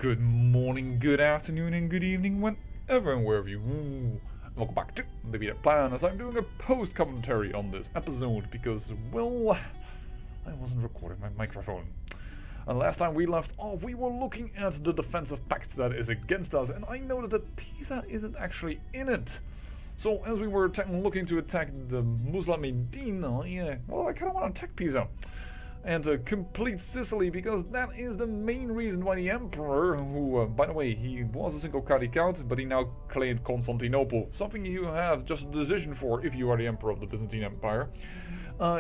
Good morning, good afternoon, and good evening, whenever and wherever you. Welcome back to the Beta Plan, as I'm doing a post commentary on this episode because, well, I wasn't recording my microphone. And last time we left off, we were looking at the defensive pact that is against us, and I noted that Pisa isn't actually in it. So, as we were looking to attack the Muslim Medina, I kind of want to attack Pisa. And complete Sicily, because that is the main reason why the Emperor, who, by the way, he was a single Cadi count, but he now claimed Constantinople. Something you have just a decision for if you are the Emperor of the Byzantine Empire.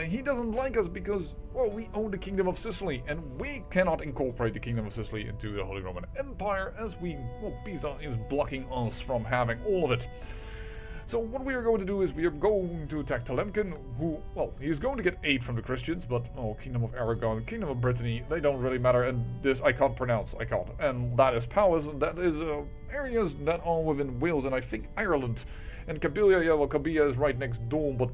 He doesn't like us because, well, we own the Kingdom of Sicily, and we cannot incorporate the Kingdom of Sicily into the Holy Roman Empire, as Pisa is blocking us from having all of it. So what we are going to do is we are going to attack Telemkin, who, well, he is going to get aid from the Christians, but, Kingdom of Aragon, Kingdom of Brittany, they don't really matter, and this I can't pronounce, and that is Powys, and that is areas that are within Wales, and I think Ireland, and Kabylia, Kabylia is right next door, but,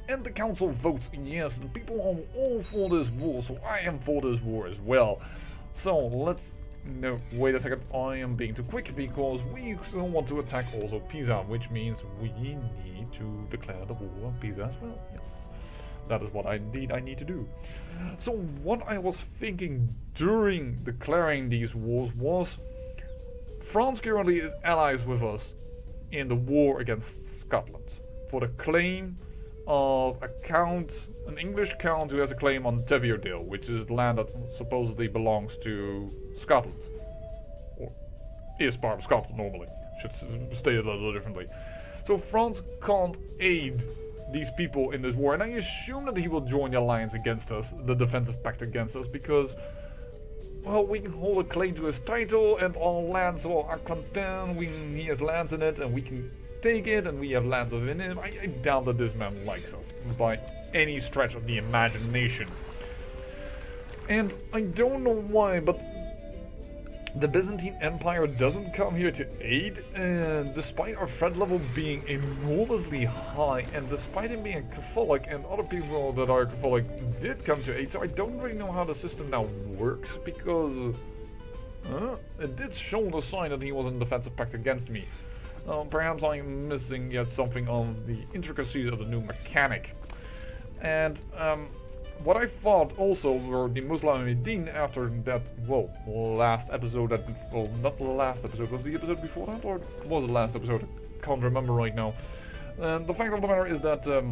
and the council votes yes, and people are all for this war, so I am for this war as well. So let's... No, wait a second, I am being too quick because we still want to attack also Pisa, which means we need to declare the war on Pisa as well. Yes, that is what I need to do. So what I was thinking during declaring these wars was France currently is allies with us in the war against Scotland for the claim of an English count who has a claim on Tevierdale, which is land that supposedly belongs to Scotland, or is part of Scotland normally, should state it a little differently. So France can't aid these people in this war, and I assume that he will join the alliance against us, the defensive pact against us, because, well, we can hold a claim to his title, and our lands are Aquitaine, he has lands in it, and we can take it, and we have land within him. I doubt that this man likes us by any stretch of the imagination. And I don't know why, but the Byzantine Empire doesn't come here to aid, and despite our threat level being enormously high, and despite him being a Catholic, and other people that are Catholic did come to aid, so I don't really know how the system now works, because it did show the sign that he was in defensive pact against me. Perhaps I'm missing yet something on the intricacies of the new mechanic. And what I thought also were the Muslim Medine after that, last episode not the last episode, was the episode before that, or was it the last episode? I can't remember right now. And the fact of the matter is that, there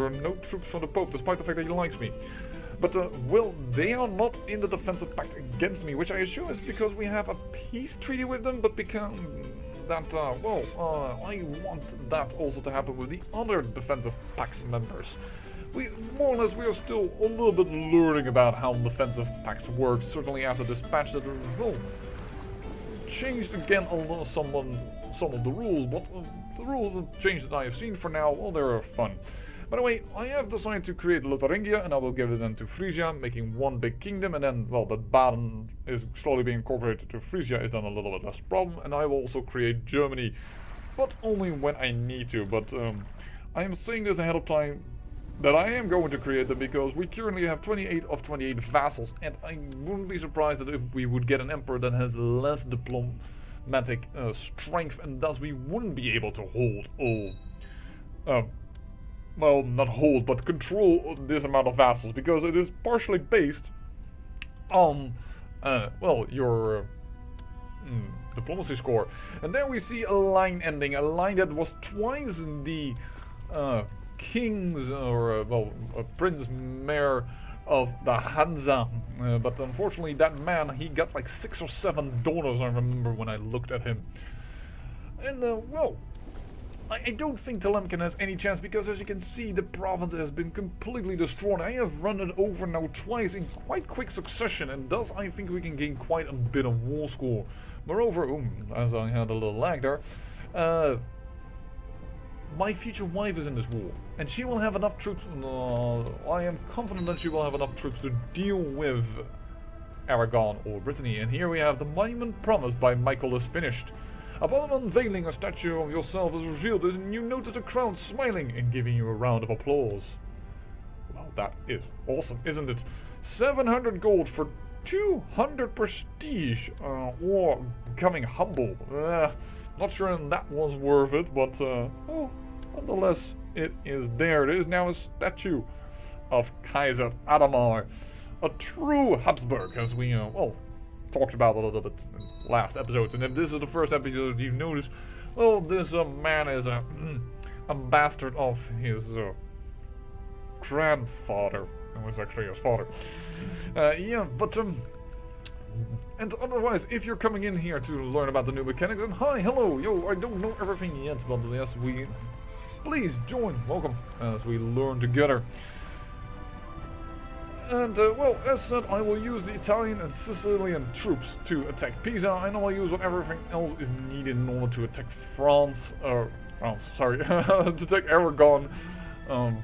are no troops from the Pope, despite the fact that he likes me. But, they are not in the defensive pact against me, which I assume is because we have a peace treaty with them, but because that, I want that also to happen with the other defensive pact members. More or less, we are still a little bit learning about how defensive pacts work, certainly after this patch that changed again some of the rules, but the rules and changes that I have seen for now, well, they're fun. By the way, I have decided to create Lotharingia, and I will give it then to Frisia, making one big kingdom, and then, that Baden is slowly being incorporated to Frisia is then a little bit less problem, and I will also create Germany, but only when I need to. But I am saying this ahead of time, that I am going to create them, because we currently have 28 of 28 vassals, and I wouldn't be surprised that if we would get an emperor that has less diplomatic strength, and thus we wouldn't be able to hold all... not hold, but control this amount of vassals, because it is partially based on, your diplomacy score. And there we see a line ending, a line that was twice the king's, prince mayor of the Hansa. But unfortunately, that man, he got like 6 or 7 daughters, I remember when I looked at him. And, I don't think Telemkin has any chance, because as you can see, the province has been completely destroyed. I have run it over now twice in quite quick succession, and thus I think we can gain quite a bit of war score. Moreover, as I had a little lag there, my future wife is in this war, and she will have enough troops, I am confident that she will have enough troops to deal with Aragon or Brittany, and here we have the monument promised by Michael is finished. Upon unveiling, a statue of yourself is revealed, and you notice the crowd smiling and giving you a round of applause. Well, that is awesome, isn't it? 700 gold for 200 prestige, or becoming humble. Not sure that was worth it, but oh, nonetheless, it is there. There is now a statue of Kaiser Adamar, a true Habsburg, as we well talked about a little bit in last episodes. And if this is the first episode you notice, well, this man is a bastard of his grandfather. It was actually his father. Yeah, but and otherwise, if you're coming in here to learn about the new mechanics, then hi, hello, yo, I don't know everything yet, but yes, please join, welcome, as we learn together. And, well, as said, I will use the Italian and Sicilian troops to attack Pisa, and I will use whatever else is needed in order to attack to attack Aragon,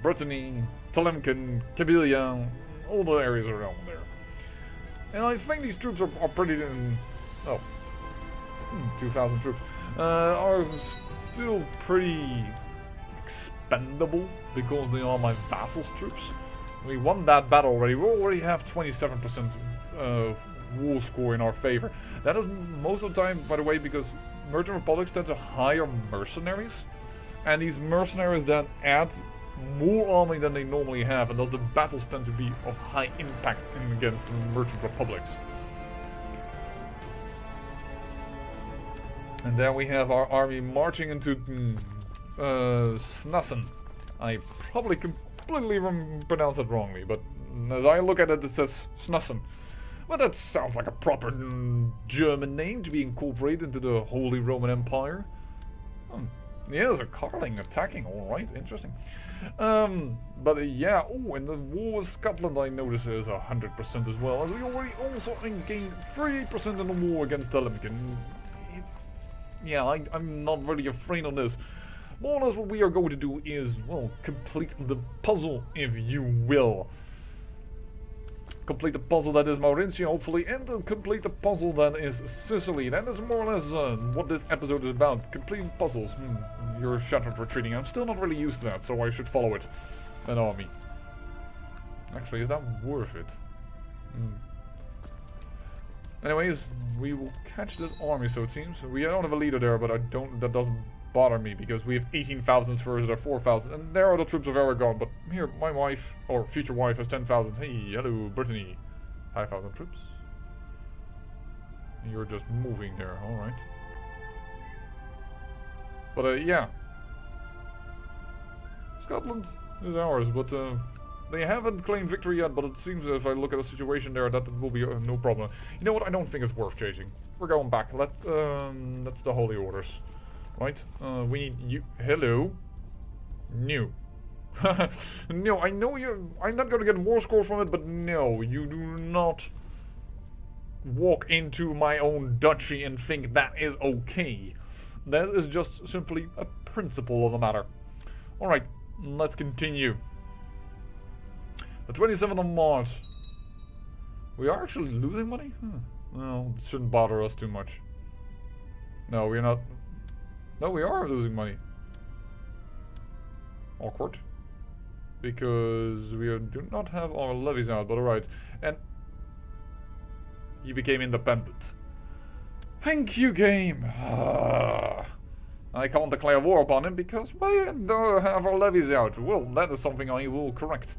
Brittany, Tlemcen, Kabylia, all the areas around there. And I think these troops are pretty, 2,000 troops, are still pretty expendable, because they are my vassals' troops. We won that battle already. We already have 27% war score in our favor. That is most of the time, by the way, because Merchant Republics tend to hire mercenaries, and these mercenaries then add more army than they normally have, and thus the battles tend to be of high impact against the Merchant Republics. And then we have our army marching into Snassen. I probably completely pronounced it wrongly, but as I look at it, it says Snassen. Well, that sounds like a proper German name to be incorporated into the Holy Roman Empire. Yeah, there's a Carling attacking, alright, interesting. But yeah, oh, and the war with Scotland I notice is 100% as well, as we already also gained 38% in the war against Tlemcen. Yeah, I'm not really afraid of this. More or less what we are going to do is, well, complete the puzzle, if you will. Complete the puzzle that is Mauritia, hopefully, and complete the puzzle that is Sicily. That is more or less what this episode is about. Completing puzzles. You're shattered retreating. I'm still not really used to that, so I should follow it. An army. Actually, is that worth it? Anyways, we will catch this army, so it seems. We don't have a leader there, but that doesn't bother me, because we have 18,000 versus their 4,000, and there are the troops of Aragon. But here, my wife, or future wife, has 10,000. Hey, hello, Brittany. 5,000 troops. You're just moving there, alright. But yeah, Scotland is ours, but they haven't claimed victory yet. But it seems if I look at the situation there, that it will be no problem. You know what? I don't think it's worth chasing. We're going back. That's the Holy Orders. Right, we need you. Hello. No. No, I know you. I'm not gonna get war score from it, but no, you do not walk into my own duchy and think that is okay. That is just simply a principle of the matter. Alright, let's continue. The 27th of March. We are actually losing money? Well, it shouldn't bother us too much. No, we're not. No, we are losing money. Awkward. Because we do not have our levies out, but alright. And he became independent. Thank you, game. I can't declare war upon him because we don't have our levies out. Well, that is something I will correct.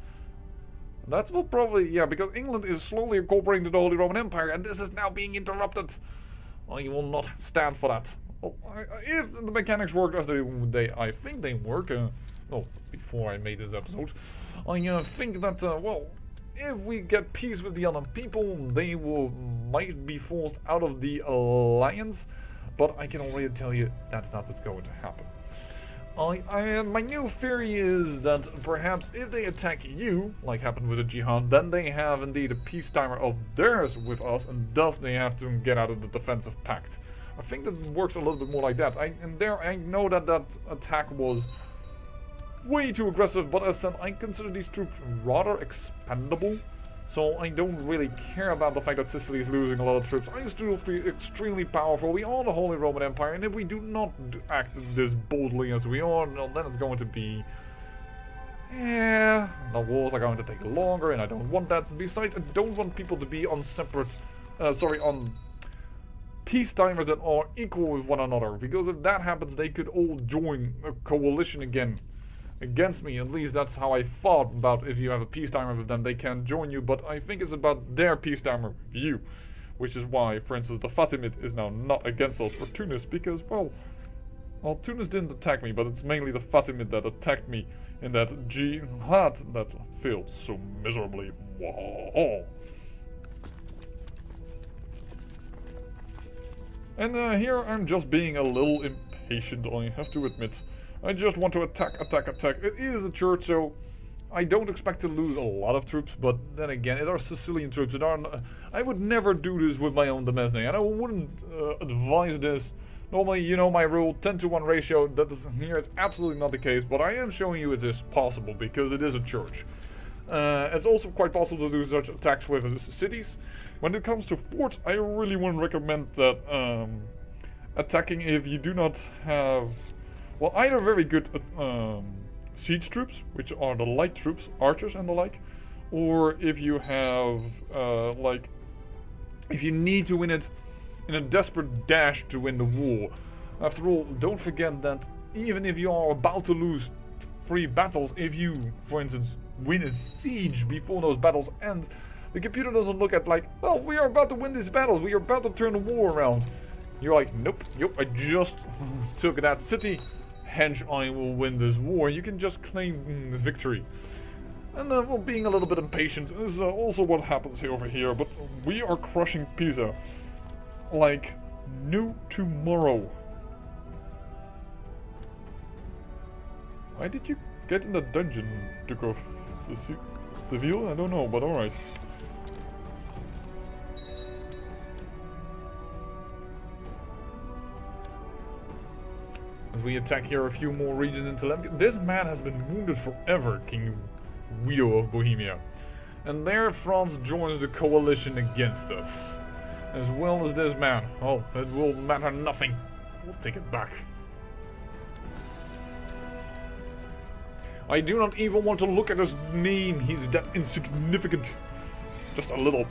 That will probably, yeah, because England is slowly incorporating to the Holy Roman Empire, and this is now being interrupted. I will not stand for that. Well, if the mechanics work as I think they work, well, before I made this episode, I think that, well, if we get peace with the other people, they might be forced out of the alliance, but I can already tell you that's not what's going to happen. My new theory is that perhaps if they attack you, like happened with the Jihad, then they have indeed a peace timer of theirs with us, and thus they have to get out of the defensive pact. I think that works a little bit more like that. I know that that attack was way too aggressive, but as I said, I consider these troops rather expendable. So I don't really care about the fact that Sicily is losing a lot of troops. I still feel extremely powerful. We are the Holy Roman Empire, and if we do not act this boldly as we are, then it's going to be Yeah, the wars are going to take longer, and I don't want that. Besides, I don't want people to be on separate, on peacetimers that are equal with one another. Because if that happens, they could all join a coalition again against me. At least that's how I thought about if you have a peacetimer with them, they can join you. But I think it's about their peacetimer with you. Which is why, for instance, the Fatimid is now not against us for Tunis. Because, well, Tunis didn't attack me, but it's mainly the Fatimid that attacked me in that jihad that failed so miserably. Whoa. And here I'm just being a little impatient, I have to admit. I just want to attack. It is a church, so I don't expect to lose a lot of troops, but then again, it are Sicilian troops. I would never do this with my own demesne, and I wouldn't advise this. Normally, you know my rule, 10-to-1 ratio, that is here, it's absolutely not the case, but I am showing you it is possible, because it is a church. It's also quite possible to do such attacks with cities. When it comes to forts, I really wouldn't recommend that attacking if you do not have, well, either very good siege troops, which are the light troops, archers and the like, or if you have, if you need to win it in a desperate dash to win the war. After all, don't forget that even if you are about to lose 3 battles, if you, for instance, win a siege before those battles end, the computer doesn't look at like, well, we are about to win this battle, we are about to turn the war around. You're like, nope, I just took that city, hence I will win this war. You can just claim victory. And well, being a little bit impatient is also what happens over here, but we are crushing Pisa like no tomorrow. Why did you get in the dungeon, Duke of Seville? I don't know, but alright. As we attack here a few more regions into Lemke. This man has been wounded forever, King Guido of Bohemia. And there France joins the coalition against us. As well as this man. Oh, it will matter nothing. We'll take it back. I do not even want to look at his name. He's that insignificant. Just a little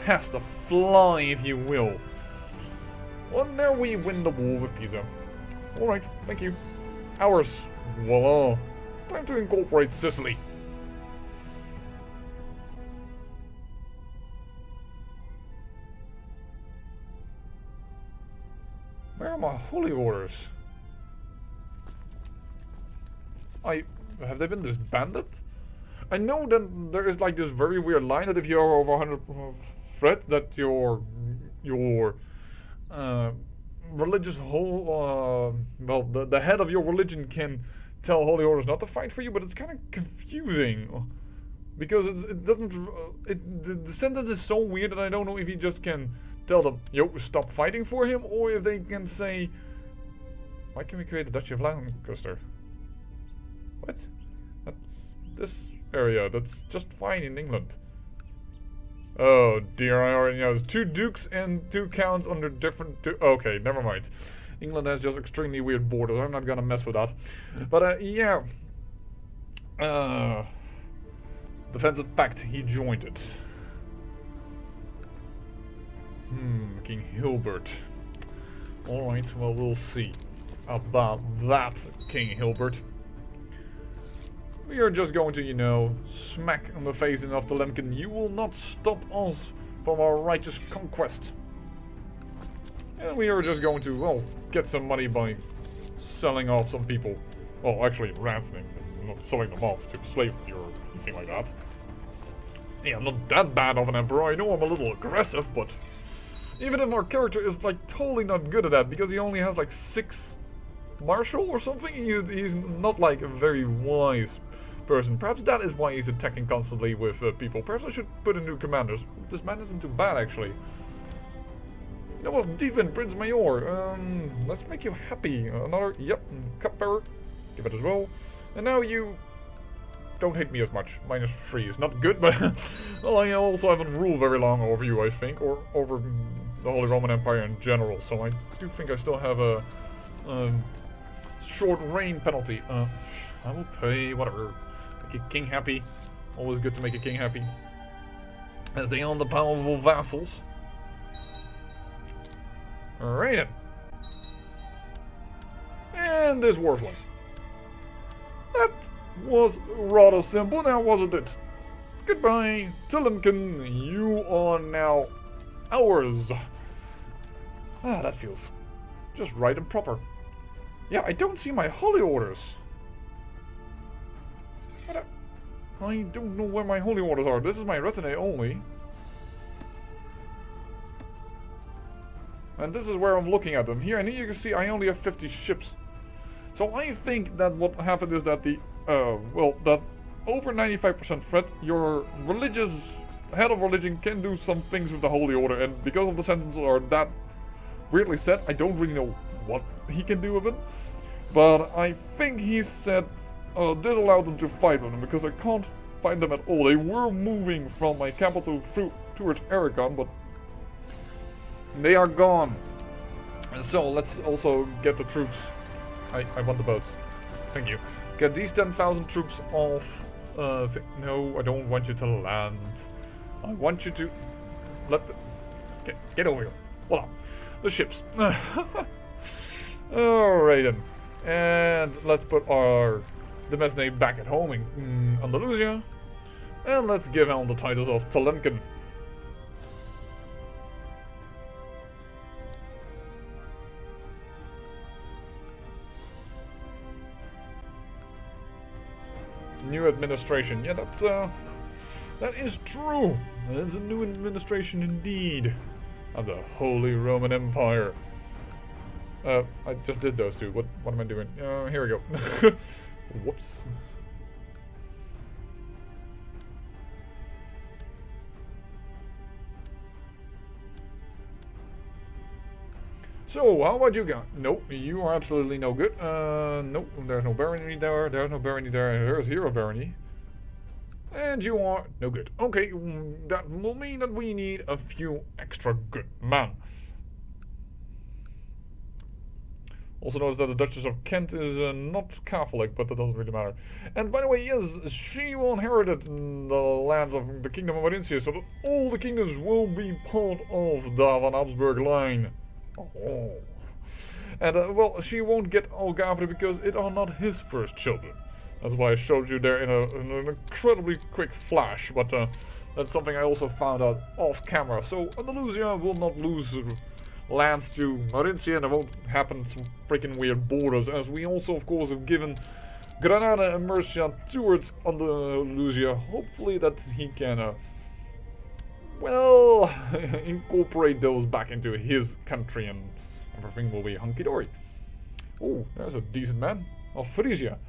pest, a fly, if you will. Well, there we win the war with Pisa. Alright, thank you. Ours. Voila. Time to incorporate Sicily. Where are my holy orders? Have they been disbanded? I know that there is like this very weird line that if you are over 100 threat, that your religious well, the head of your religion can tell holy orders not to fight for you, but it's kind of confusing because it doesn't. The sentence is so weird that I don't know if you just can tell them, yo, stop fighting for him, or if they can say, why can we create the Duchy of Lancaster? What? That's this area. That's just fine in England. Oh dear, I already know. There's 2 dukes and 2 counts under different... Okay, never mind. England has just extremely weird borders. I'm not gonna mess with that. But, yeah. Defensive Pact, he joined it. King Hilbert. Alright, well, we'll see about that, King Hilbert. We are just going to, you know, smack on the face of the Lemken. You will not stop us from our righteous conquest. And we are just going to, well, get some money by selling off some people. Well, actually ransoming them, not selling them off to slavery or anything like that. Yeah, I'm not that bad of an emperor. I know I'm a little aggressive, but even if our character is like totally not good at that because he only has like 6 martial or something, he's not like a very wise person. Perhaps that is why he's attacking constantly with people. Perhaps I should put in new commanders. This man isn't too bad, actually. You know what, Deepin, Prince Mayor, let's make you happy. Another, yep, cupbearer, give it as well. And now you don't hate me as much. -3 is not good, but well, I also haven't ruled very long over you, I think, or over the Holy Roman Empire in general. So I do think I still have a short reign penalty. I will pay whatever. Make a king happy. Always good to make a king happy. As they are the powerful vassals. Alright then. And this warfly. That was rather simple now, wasn't it? Goodbye, Tillemkin. You are now ours. Ah, that feels just right and proper. Yeah, I don't see my holy orders. I don't know where my holy orders are. This is my retinue only. And this is where I'm looking at them. Here, and here you can see I only have 50 ships. So I think that what happened is that the, that over 95% threat, your religious head of religion can do some things with the holy order. And because of the sentences are that weirdly set, I don't really know what he can do with it. But I think he said disallow them to fight with them because I can't find them at all. They were moving from my capital towards Aragon, but they are gone. And so let's also get the troops. I want the boats. Thank you. Get these 10,000 troops off. No, I don't want you to land. I want you to get over here. Voila, the ships. Alright then. And let's put our Demesne back at home in Andalusia. And let's give him the titles of Tillemkin. New administration. Yeah, that is true. That is a new administration indeed. Of the Holy Roman Empire. I just did those two. What am I doing? Here we go. Whoops. So, how about you guys? Nope, you are absolutely no good. Nope, there's no barony there, there's no barony there, there's hero barony. And you are no good. Okay, that will mean that we need a few extra good men. Also notice that the Duchess of Kent is not Catholic, but that doesn't really matter. And by the way, yes, she will inherit the lands of the Kingdom of Marincia, so that all the kingdoms will be part of the Van Habsburg line. Oh. And, well, she won't get Algavre because it are not his first children. That's why I showed you there in an incredibly quick flash, but that's something I also found out off camera. So Andalusia will not lose lands to Marincia, and there won't happen some freaking weird borders, as we also, of course, have given Granada and Murcia towards Andalusia. Hopefully that he can, well, incorporate those back into his country, and everything will be hunky-dory. Oh, there's a decent man of Frisia.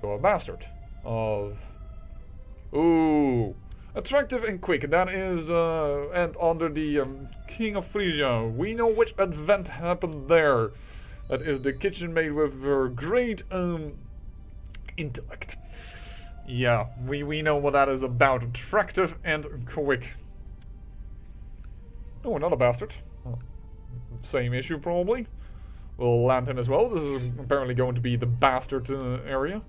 You're a bastard of... Ooh. Attractive and quick. That is, and under the King of Frisia. We know which event happened there. That is the kitchen maid with her great intellect. Yeah, we know what that is about. Attractive and quick. Oh, another bastard. Same issue, probably. We'll land him as well. This is apparently going to be the bastard area.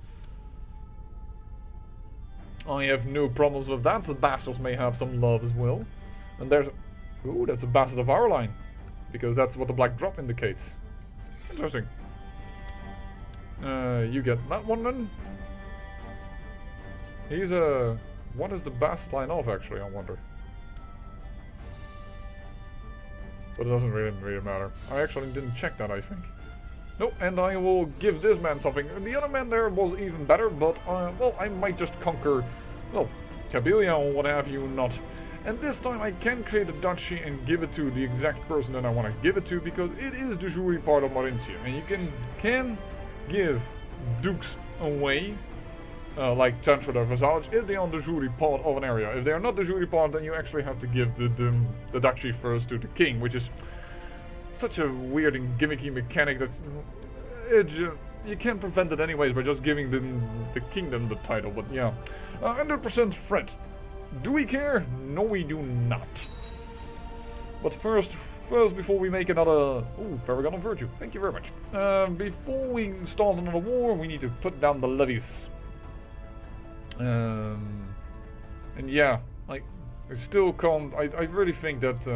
I have no problems with that. The bastards may have some love as well. And there's... Ooh, that's a bastard of our line. Because that's what the black drop indicates. Interesting. You get that one then. He's a... What is the bastard line of, actually, I wonder. But it doesn't really matter. I actually didn't check that, I think. Nope, and I will give this man something. The other man there was even better, but, well, I might just conquer, well, Kabylia or what have you not. And this time I can create a duchy and give it to the exact person that I want to give it to, because it is the jure part of Marincia. And you can give dukes away, like Chancellor of Vassalage, if they are the jure part of an area. If they are not the jure part, then you actually have to give the duchy first to the king, which is such a weird and gimmicky mechanic that you can't prevent it anyways by just giving the kingdom the title. But yeah, 100% threat. Do we care? No, we do not. But first, before we make another... Oh, Paragon of Virtue. Thank you very much. Before we start another war, we need to put down the levies. And yeah, like, I still can't. I really think that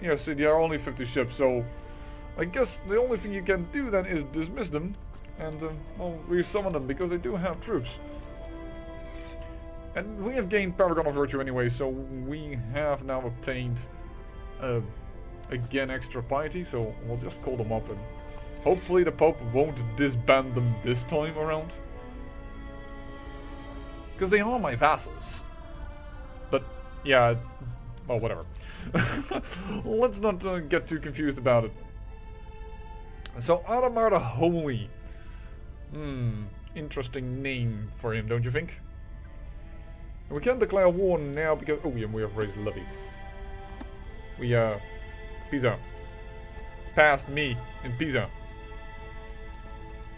yeah, see, there are only 50 ships, so I guess the only thing you can do then is dismiss them and well, resummon them because they do have troops. And we have gained Paragon of Virtue anyway, so we have now obtained again extra piety, so we'll just call them up and hopefully the Pope won't disband them this time around. Because they are my vassals. But, yeah, well, whatever. Let's not get too confused about it. So, Adamar the Holy. Interesting name for him, don't you think? We can't declare war now because... Oh, yeah, we have raised levies. We, Pisa. Passed me in Pisa.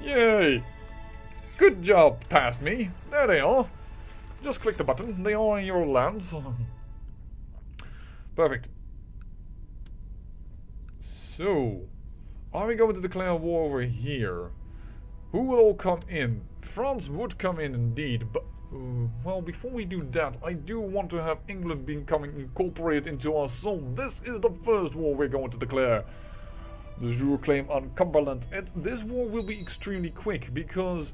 Yay! Good job, passed me. There they are. Just click the button. They are in your lands. Perfect. So, are we going to declare war over here? Who will all come in? France would come in indeed, but well, before we do that, I do want to have England becoming incorporated into us. So this is the first war we're going to declare. The Jour claim on Cumberland. And this war will be extremely quick because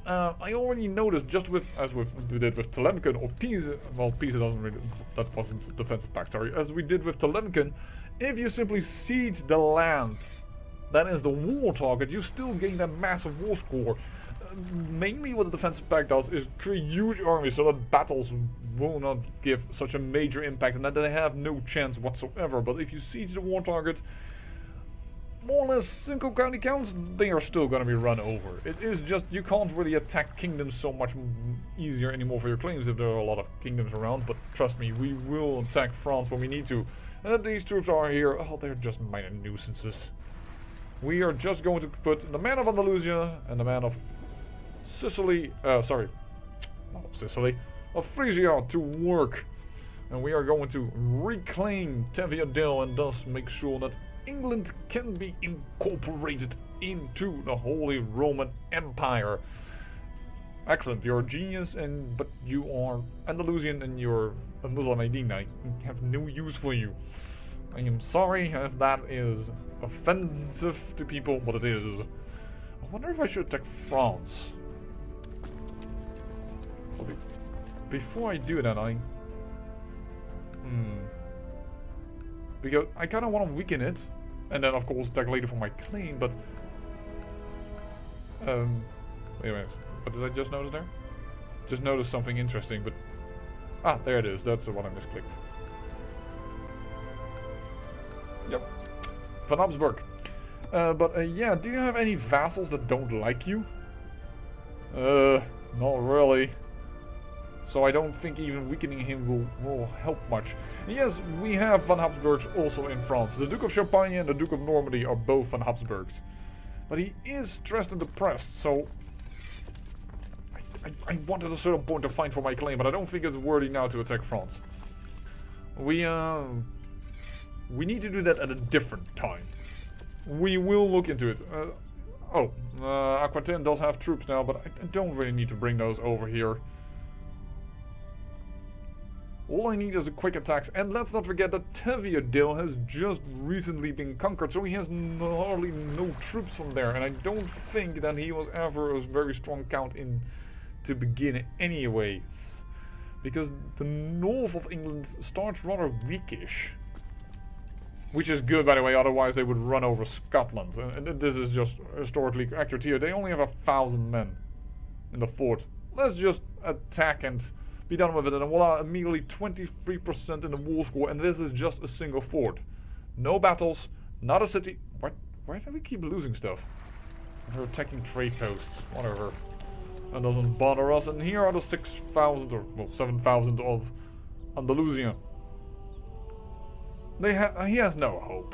I already noticed, just with as we did with Telemken or Pisa. Well, Pisa doesn't really. That wasn't a defensive pact, sorry. As we did with Telemken, if you simply siege the land that is the war target, you still gain that massive war score. Mainly what the defensive pact does is create huge armies so that battles will not give such a major impact and that they have no chance whatsoever. But if you siege the war target, more or less single county counts, they are still going to be run over. It is just, you can't really attack kingdoms so much easier anymore for your claims if there are a lot of kingdoms around. But trust me, we will attack France when we need to. And these troops are here, oh, they're just minor nuisances. We are just going to put the man of Andalusia and the man of Sicily, sorry, not of Sicily, of Frisia to work. And we are going to reclaim Teviadale and thus make sure that England can be incorporated into the Holy Roman Empire. Excellent, you're a genius, but you are Andalusian and you're a Muslim Aydin. I have no use for you. I am sorry if that is offensive to people, but it is. I wonder if I should attack France. Before I do that, because I kind of want to weaken it, and then of course attack later for my claim, but... wait a minute, what did I just notice there? Just noticed something interesting, but... Ah, there it is, that's the one I misclicked. Yep. Van Habsburg. Yeah, do you have any vassals that don't like you? Not really. So I don't think even weakening him will help much. Yes, we have Van Habsburgs also in France. The Duke of Champagne and the Duke of Normandy are both Van Habsburgs. But he is stressed and depressed, so... I want at a certain point to fight for my claim, but I don't think it's worthy now to attack France. We need to do that at a different time. We will look into it. Aquitaine does have troops now, but I don't really need to bring those over here. All I need is a quick attacks, and let's not forget that Teviadale has just recently been conquered, so he has hardly no troops from there, and I don't think that he was ever a very strong count in to begin anyways. Because the north of England starts rather weakish. Which is good, by the way, otherwise they would run over Scotland. And this is just historically accurate here. They only have 1,000 men in the fort. Let's just attack and be done with it, and voila, immediately 23% in the war score, and this is just a single fort. No battles, not a city. What? Why do we keep losing stuff? They're attacking trade posts, whatever. That doesn't bother us, and here are the 6,000 or well, 7,000 of Andalusia. He has no hope.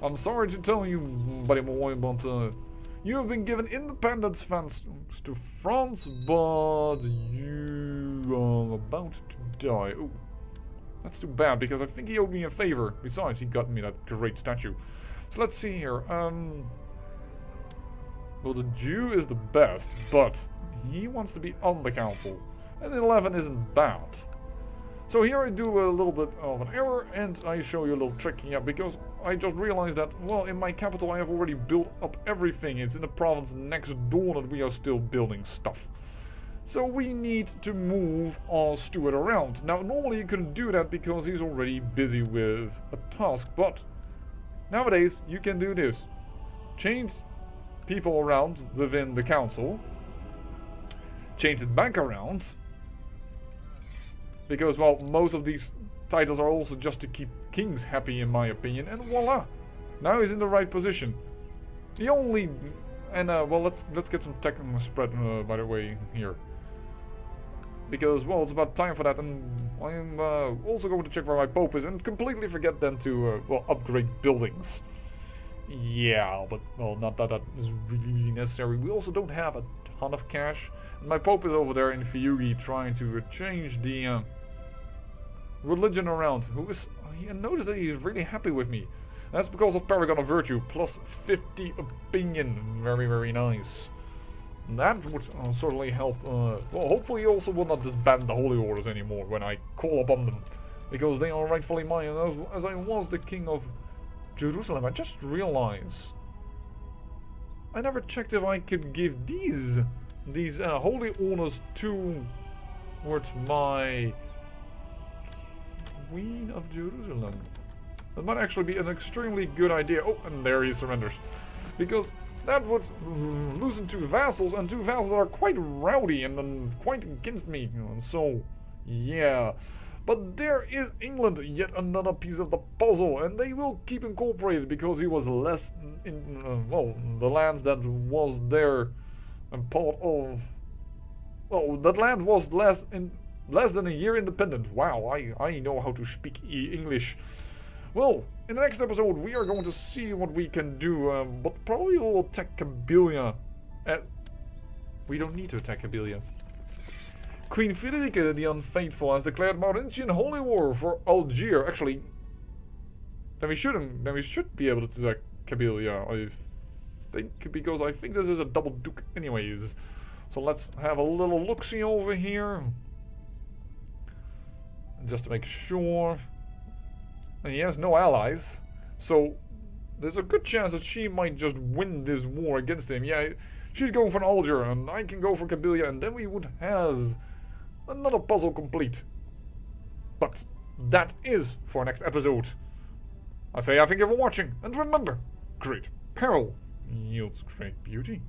I'm sorry to tell you, buddy boy, but you have been given independence thanks to France, but you are about to die. Oh, that's too bad, because I think he owed me a favor. Besides, he got me that great statue. So let's see here. Well, the Jew is the best, but he wants to be on the council. And 11 isn't bad. So here I do a little bit of an error, and I show you a little trick here, because I just realized that, well, in my capital I have already built up everything. It's in the province next door that we are still building stuff. So we need to move our steward around. Now, normally you couldn't do that because he's already busy with a task, but nowadays you can do this. Change people around within the council. Change it back around. Because, well, most of these titles are also just to keep kings happy, in my opinion. And voila! Now he's in the right position. The only... And, well, let's get some tech spread, by the way, here. Because, well, it's about time for that. And I'm also going to check where my pope is. And completely forget then to, well, upgrade buildings. Yeah, but, well, not that that is really necessary. We also don't have a ton of cash. And my pope is over there in Fiugi trying to change the religion around. Notice that he's really happy with me. That's because of Paragon of Virtue, plus 50 opinion. Very, very nice. That would certainly help. Well, hopefully he also will not disband the Holy Orders anymore when I call upon them. Because they are rightfully mine, as I was the king of Jerusalem. I just realized I never checked if I could give these holy orders towards my Queen of Jerusalem. That might actually be an extremely good idea. Oh, and there he surrenders. Because that would loosen 2 vassals, and 2 vassals that are quite rowdy and quite against me. And so, yeah. But there is England, yet another piece of the puzzle, and they will keep incorporated because he was less in, well, the lands that was there and part of, well, that land was less than a year independent. Wow, I know how to speak English. Well, in the next episode we are going to see what we can do, but probably we'll attack Kabylia. We don't need to attack Kabylia. Queen Frederica the Unfaithful has declared Mauritian holy war for Algiers. Actually, then we should be able to attack Kabylia, I think, because I think this is a double duke anyways. So let's have a little look-see over here. Just to make sure. And he has no allies. So there's a good chance that she might just win this war against him. Yeah, she's going for an Algiers, and I can go for Kabylia, and then we would have another puzzle complete. But that is for next episode. I say I thank you for watching, and remember, great peril yields great beauty.